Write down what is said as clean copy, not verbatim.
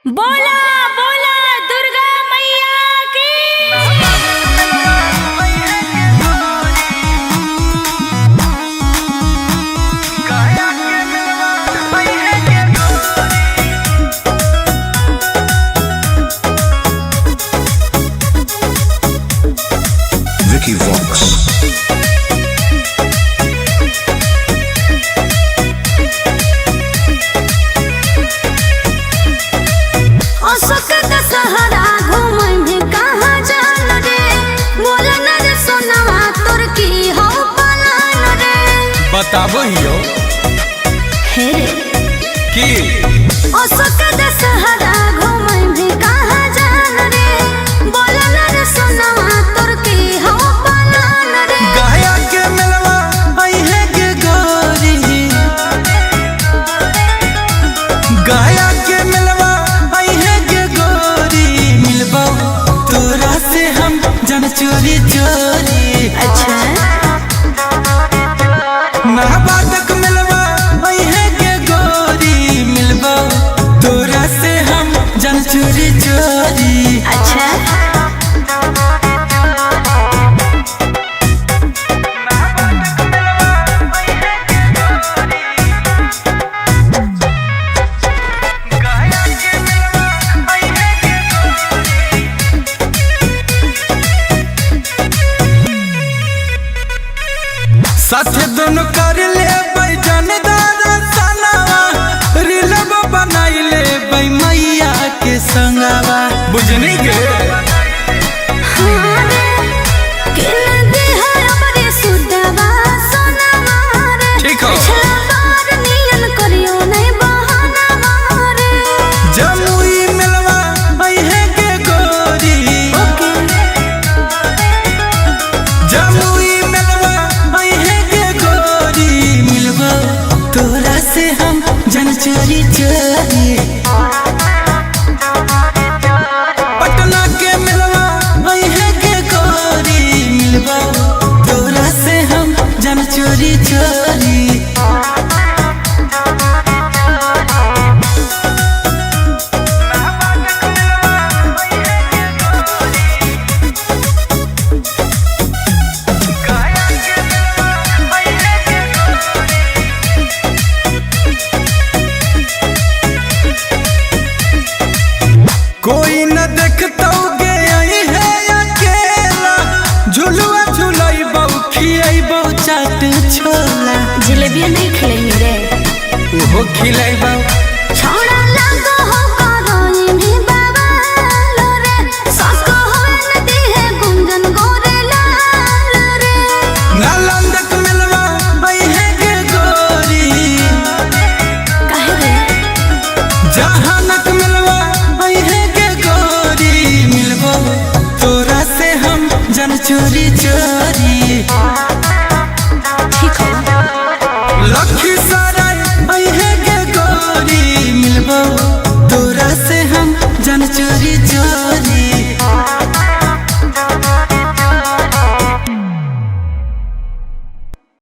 बोला बोला दुर्गा मैया की। Vicky Vox. दशहरा घूमे कहाँ जान रे, बोला न रे सोनवा तोर की हो पलान रे। बताबो हियो हे रे कि दशहरा घूमे कहाँ जान रे, बोला न रे सोनवा तोर की हो पलान रे। गाया के मिलवा आई है के गोरी, गाया के मिलवा आई है के गोरी, मिलबो तोरा से हम जन चोरी चोरी। अच्छा महाबादक मिलवा आई है के गोरी, मिलबो तोरा से हम जन चोरी चोरी। अच्छा साथे दोनों कर ले भाई जानदार सनावा, रीलब बनाई ले भाई मैया के संगवा। बुझनी के ठीक हो जमुई मिलवा आई है के गोरी, जमुई मिलवा आई है के गोरी, मिलवा तोरा से हम जन चोरी चोरी। पटना के मिलवा आई है के गोरी, मिलवा तोरा से हम जन चोरी चोरी। कोई न देखता गे आई है अकेला, झुलुआ झुलाई बहु खियाई बहु चाट छोला। जलेबिया नहीं खिलेंगे रे, ओहो खिलाई बहु छोड़ा लागो हो करोई में बाबा लो रे, सको हो नदी है गुंजन गोरे लाल रे। नालंदक मिलवा आई है के गोरी, काहे रे जहानक मिलवा आई है के गोरी, मिलबो तोरा से हम जन चोरी चोरी।